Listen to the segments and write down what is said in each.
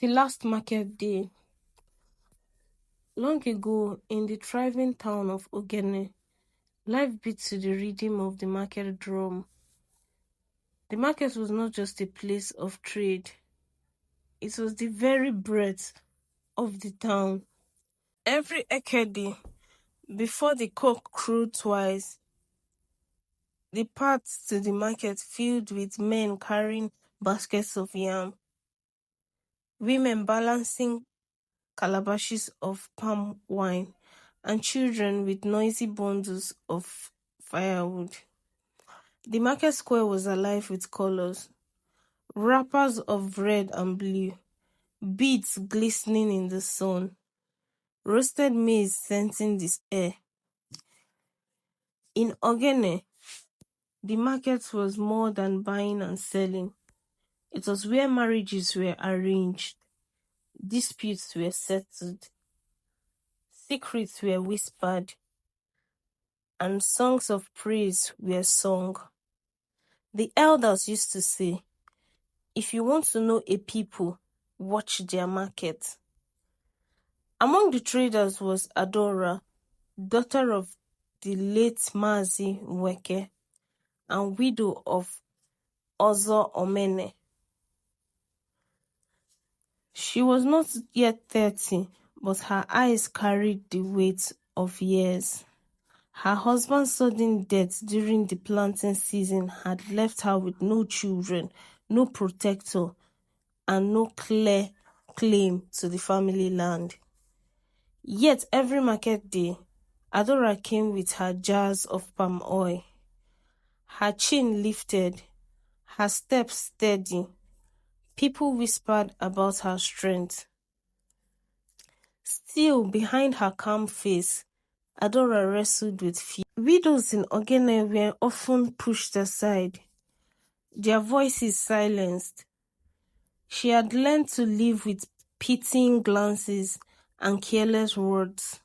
The last market day. Long ago, in the thriving town of Ogene, life beat to the rhythm of the market drum. The market was not just a place of trade, it was the very breath of the town. Every Ekedi, before the cock crew twice, the paths to the market filled with men carrying baskets of yam, women balancing calabashes of palm wine, and children with noisy bundles of firewood. The market square was alive with colors, wrappers of red and blue, beads glistening in the sun, roasted maize scenting the air. In Ogene, the market was more than buying and selling. It was where marriages were arranged, disputes were settled, secrets were whispered, and songs of praise were sung. The elders used to say, if you want to know a people, watch their market. Among the traders was Adora, daughter of the late Mazi Nweke and widow of Ozo Omene. She was not yet 30, but her eyes carried the weight of years. Her husband's sudden death during the planting season had left her with no children, no protector, and no clear claim to the family land. Yet every market day, Adora came with her jars of palm oil, her chin lifted, her steps steady. People whispered about her strength. Still, behind her calm face, Adora wrestled with fear. Widows in Ogene were often pushed aside, their voices silenced. She had learned to live with pitying glances and careless words.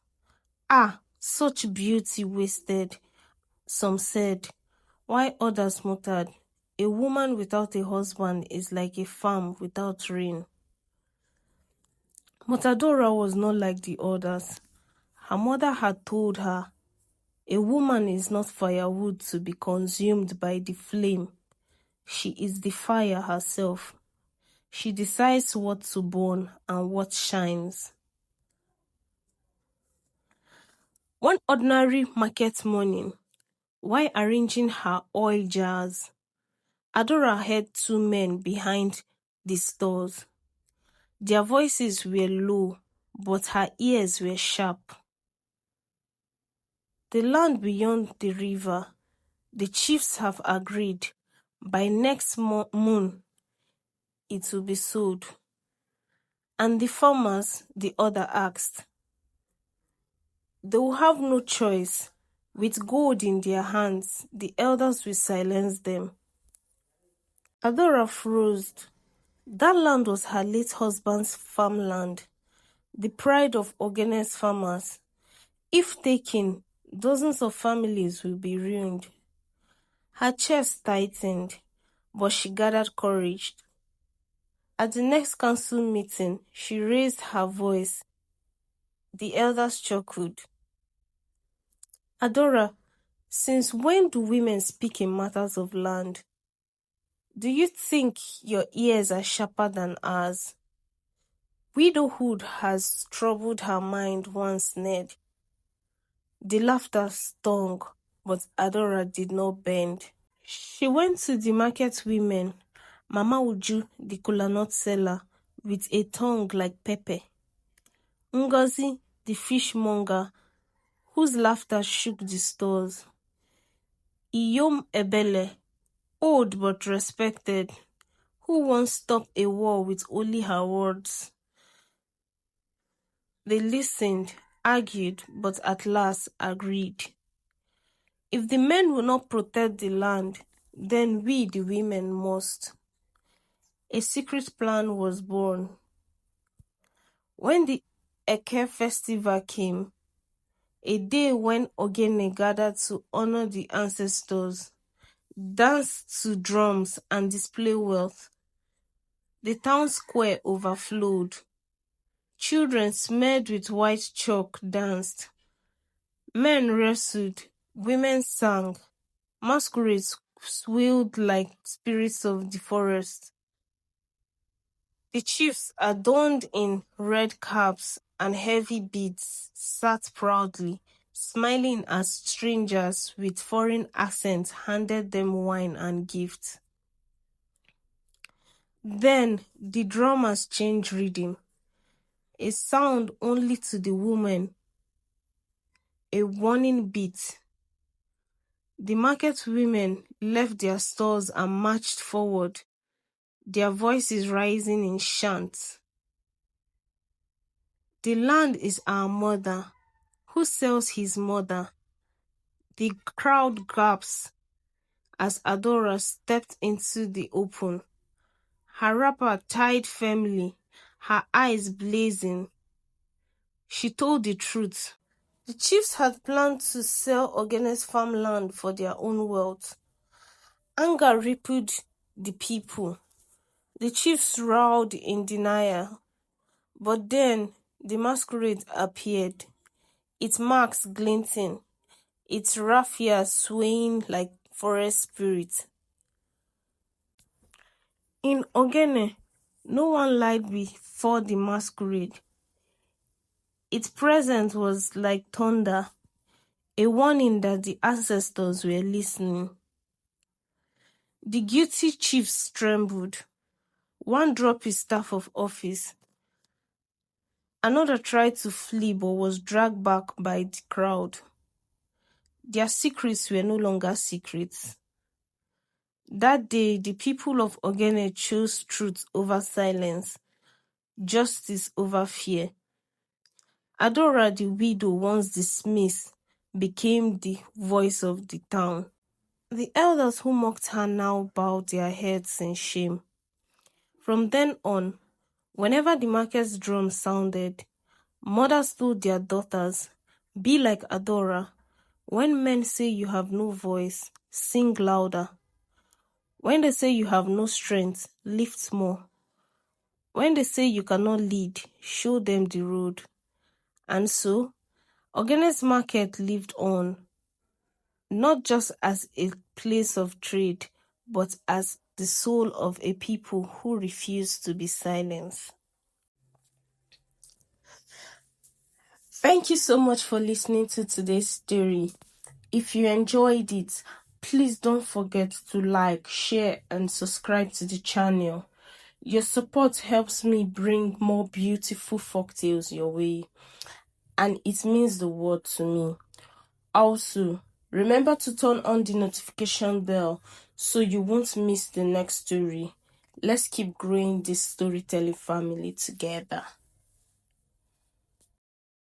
Ah, such beauty wasted, some said, while others muttered, a woman without a husband is like a farm without rain. But Adora was not like the others. Her mother had told her, a woman is not firewood to be consumed by the flame. She is the fire herself. She decides what to burn and what shines. One ordinary market morning, while arranging her oil jars, Adora heard two men behind the stores. Their voices were low, but her ears were sharp. The land beyond the river, the chiefs have agreed, by next moon it will be sold. And the farmers, the other asked, they will have no choice. With gold in their hands, the elders will silence them. Adora froze. That land was her late husband's farmland, the pride of Ogene's farmers. If taken, dozens of families will be ruined. Her chest tightened, but she gathered courage. At the next council meeting, she raised her voice. The elders chuckled. Adora, since when do women speak in matters of land? Do you think your ears are sharper than ours? Widowhood has troubled her mind once, Ned. The laughter stung, but Adora did not bend. She went to the market women, Mama Uju, the kolanut seller, with a tongue like pepper, Ngozi, the fishmonger, whose laughter shook the stores, Iyom Ebele, old but respected, who once stopped a war with only her words. They listened, argued, but at last agreed. If the men will not protect the land, then we, the women, must. A secret plan was born. When the Eke festival came, a day when Ogene gathered to honor the ancestors, dance to drums and display wealth, The town square overflowed. Children smeared with white chalk danced. Men wrestled. Women sang. Masquerades swayed like spirits of the forest. The chiefs, adorned in red caps and heavy beads, sat proudly, smiling as strangers with foreign accents handed them wine and gifts. Then the drummers changed rhythm, a sound only to the women, a warning beat. The market women left their stalls and marched forward, their voices rising in chants. The land is our mother. Who sells his mother? The crowd gasps as Adora stepped into the open, her wrapper tied firmly, her eyes blazing. She told the truth. The chiefs had planned to sell Ogene's farmland for their own wealth. Anger rippled the people. The chiefs roared in denial. But then the masquerade appeared, its marks glinting, its raffia swaying like forest spirits. In Ogene, no one lied before the masquerade. Its presence was like thunder, a warning that the ancestors were listening. The guilty chiefs trembled. One dropped his staff of office. Another tried to flee but was dragged back by the crowd. Their secrets were no longer secrets. That day, the people of Ogene chose truth over silence, justice over fear. Adora, the widow once dismissed, became the voice of the town. The elders who mocked her now bowed their heads in shame. From then on, whenever the market's drum sounded, mothers told their daughters, "Be like Adora. When men say you have no voice, sing louder. When they say you have no strength, lift more. When they say you cannot lead, show them the road." And so, Ogene's market lived on, not just as a place of trade, but as the soul of a people who refused to be silenced. Thank you so much for listening to today's story. If you enjoyed it, please don't forget to like, share, and subscribe to the channel. Your support helps me bring more beautiful folktales your way, and it means the world to me. Also, remember to turn on the notification bell so you won't miss the next story. Let's keep growing this storytelling family together.